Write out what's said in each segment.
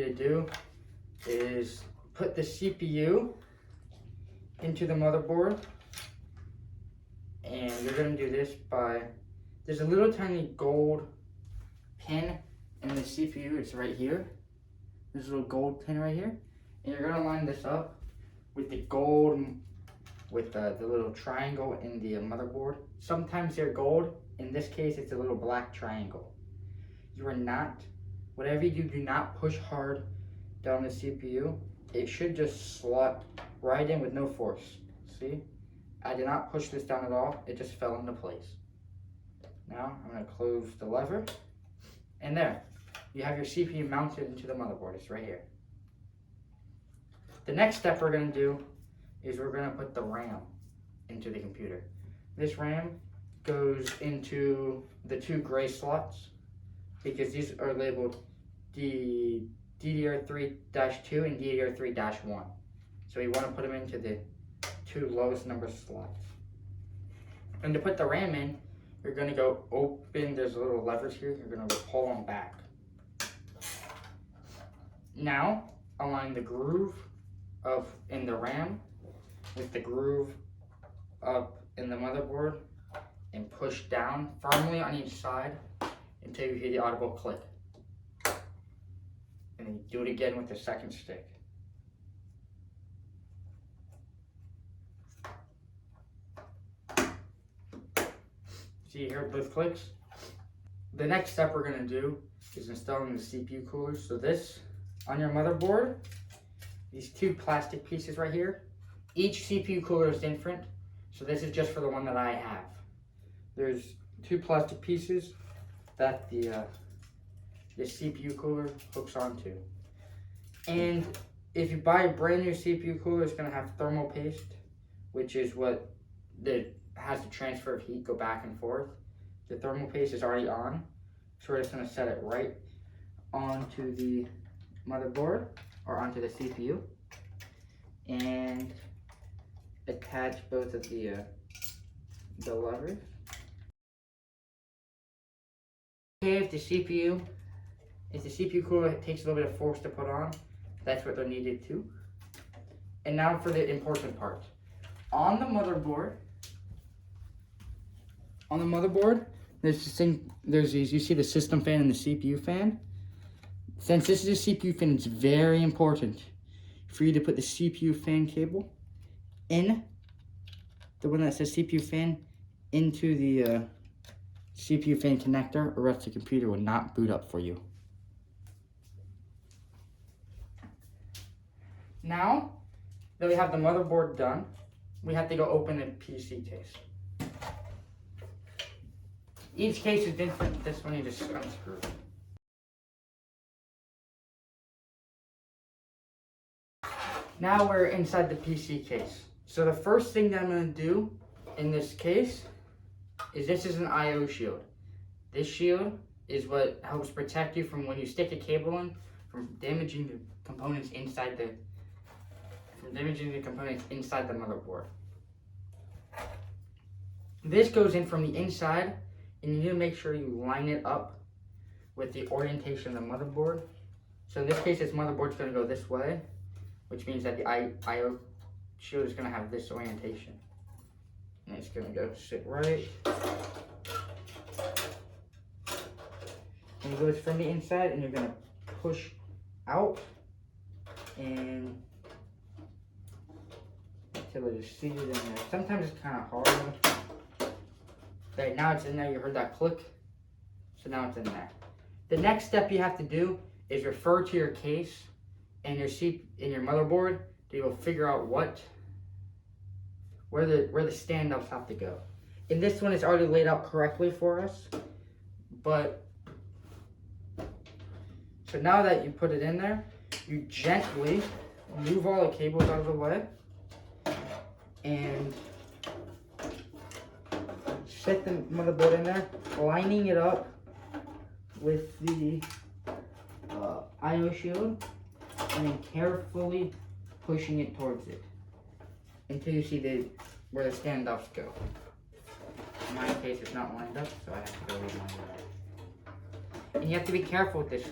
to do is put the CPU into the motherboard. And you're going to do this by, there's a little tiny gold pin in the CPU. It's right here. There's a little gold pin right here. And you're going to line this up with the gold, with the little triangle in the motherboard. Sometimes they're gold. In this case, it's a little black triangle. You are not, whatever you do not push hard down the CPU. It should just slot right in with no force. See? I did not push this down at all. It just fell into place. Now I'm going to close the lever. And there, you have your CPU mounted into the motherboard. It's right here. The next step we're going to do is we're going to put the RAM into the computer. This RAM goes into the two gray slots because these are labeled the DDR3-2 and DDR3-1. So you want to put them into the two lowest number slots. And to put the RAM in, you're going to go open, there's little levers here, you're going to pull them back. Now, align the groove in the RAM with the groove up in the motherboard and push down firmly on each side until you hear the audible click. And then do it again with the second stick. See, you hear both clicks? The next step we're going to do is installing the CPU cooler. So this, on your motherboard, these two plastic pieces right here, each CPU cooler is different. So this is just for the one that I have. There's two plastic pieces that the CPU cooler hooks onto. And if you buy a brand new CPU cooler, it's going to have thermal paste, which is what has the transfer of heat go back and forth. The thermal paste is already on, so we're just going to set it right onto the motherboard or onto the CPU and attach both of the levers. Okay, if the CPU cooler takes a little bit of force to put on, that's what they're needed to. And now for the important part. On the motherboard, there's this thing, you see the system fan and the CPU fan. Since this is a CPU fan, it's very important for you to put the CPU fan cable in, the one that says CPU fan, into the CPU fan connector, or else the computer will not boot up for you. Now that we have the motherboard done, we have to go open the PC case. Each case is different. This one you just unscrew. Now we're inside the PC case. So the first thing that I'm going to do in this case is this is an I/O shield. This shield is what helps protect you from when you stick a cable in, from damaging the components inside the motherboard. This goes in from the inside, and you need to make sure you line it up with the orientation of the motherboard. So in this case, this motherboard's going to go this way, which means that the I/O shield is going to have this orientation. And it's going to go sit right. And it goes from the inside, and you're going to push out and until it is seated in there. Sometimes it's kind of hard. Right now it's in there. You heard that click. So now it's in there. The next step you have to do is refer to your case and your motherboard. You will figure out where the standoffs have to go. In this one, it's already laid out correctly for us. But so now that you put it in there, you gently move all the cables out of the way and set the motherboard in there, lining it up with the I/O shield, and then carefully pushing it towards it until you see where the standoffs go. In my case, it's not lined up, so I have to go reline it up. And you have to be careful with this.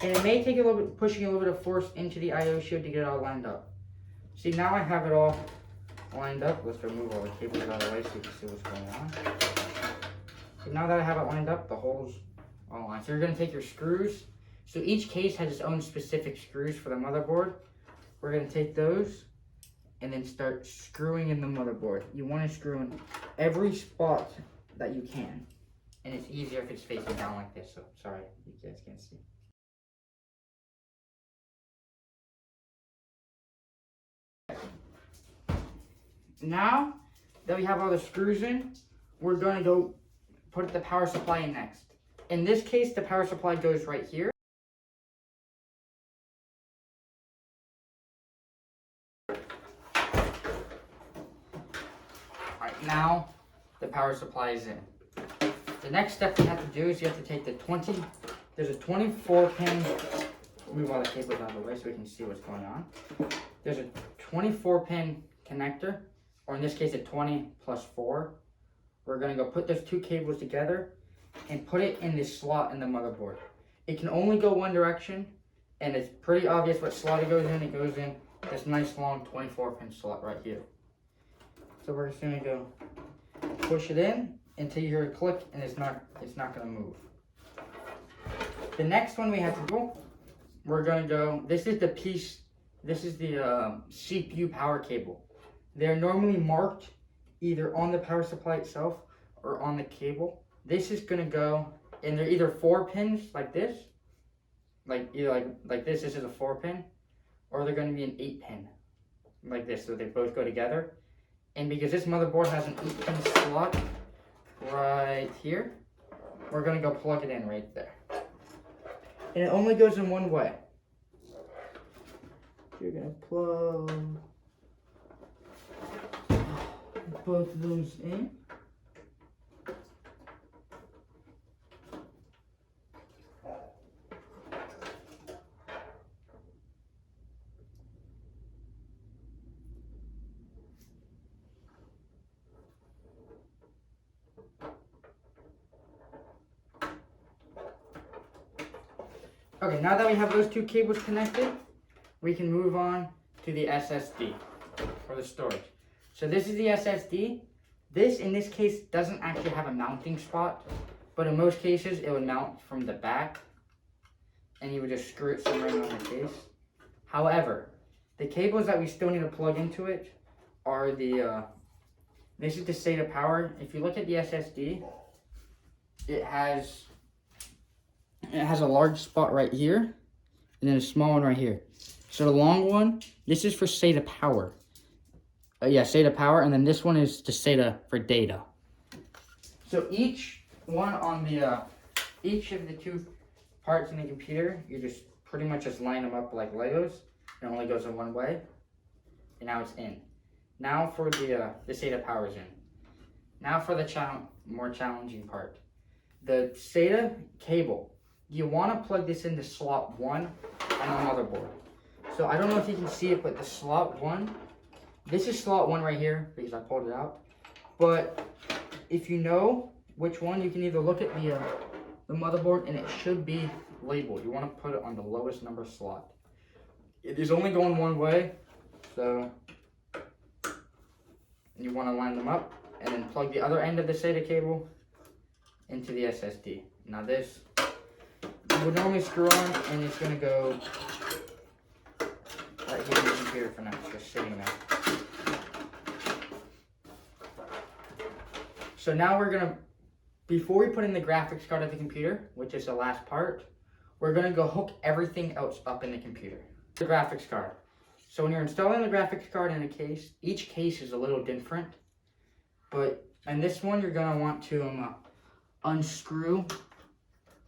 And it may take a little bit, pushing a little bit of force into the I/O shield to get it all lined up. See, now I have it all lined up. Let's remove all the cables out of the way so you can see what's going on. So now that I have it lined up, the holes are all lined. So you're going to take your screws. So each case has its own specific screws for the motherboard. We're going to take those and then start screwing in the motherboard. You want to screw in every spot that you can. And it's easier if it's facing down like this. So sorry, you guys can't see. Now that we have all the screws in, we're going to go put the power supply in next. In this case, the power supply goes right here. Alright, now the power supply is in. The next step you have to do is you have to take there's a 24 pin, move all the cables out of the way so we can see what's going on. There's a 24 pin connector, or in this case a 20 plus 4. We're going to go put those two cables together and put it in this slot in the motherboard. It can only go one direction, and it's pretty obvious what slot it goes in. It goes in this nice long 24 pin slot right here. So we're just going to go push it in until you hear a click, and it's not going to move. The next one we have to do, we're going to go, this is the CPU power cable. They're normally marked either on the power supply itself or on the cable. This is going to go, and they're either 4 pins like this, like this is a 4 pin, or they're going to be an 8 pin like this, so they both go together. And because this motherboard has an 8 pin slot right here, we're going to go plug it in right there. And it only goes in one way. You're going to plug both of those in. Okay, now that we have those two cables connected, we can move on to the SSD, or the storage. So this is the SSD. This, in this case, doesn't actually have a mounting spot, but in most cases, it would mount from the back, and you would just screw it somewhere on the case. However, the cables that we still need to plug into it are this is the SATA power. If you look at the SSD, it has a large spot right here, and then a small one right here. So the long one, this is for SATA power. SATA power, and then this one is the SATA for data. So each one on each of the two parts in the computer, you just pretty much just line them up like Legos. It only goes in one way, and now it's in. Now for the SATA power is in. Now for the more challenging part. The SATA cable. You want to plug this into slot 1 on the motherboard. So I don't know if you can see it, but the slot 1, this is slot 1 right here because I pulled it out. But if you know which one, you can either look at the motherboard, and it should be labeled. You want to put it on the lowest number slot. It is only going one way, so you want to line them up and then plug the other end of the SATA cable into the SSD. Now this would normally screw on, and it's going to go right here in the computer for now. It's just sitting there. So now we're going to, before we put in the graphics card of the computer, which is the last part, we're going to go hook everything else up in the computer. The graphics card. So when you're installing the graphics card in a case, each case is a little different. But in this one, you're going to want to unscrew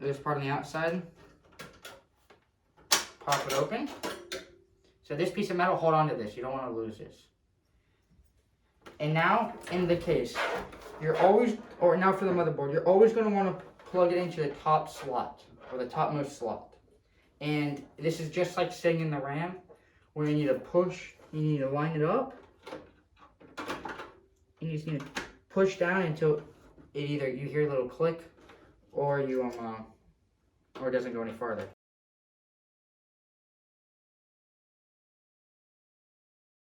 this part on the outside, pop it open. So this piece of metal, hold on to this. You don't want to lose this. And now in the case, now for the motherboard, you're always going to want to plug it into the top slot, or the topmost slot. And this is just like sitting in the RAM, where you need to push, you need to line it up, and you just need to push down until you hear a little click, or or it doesn't go any farther.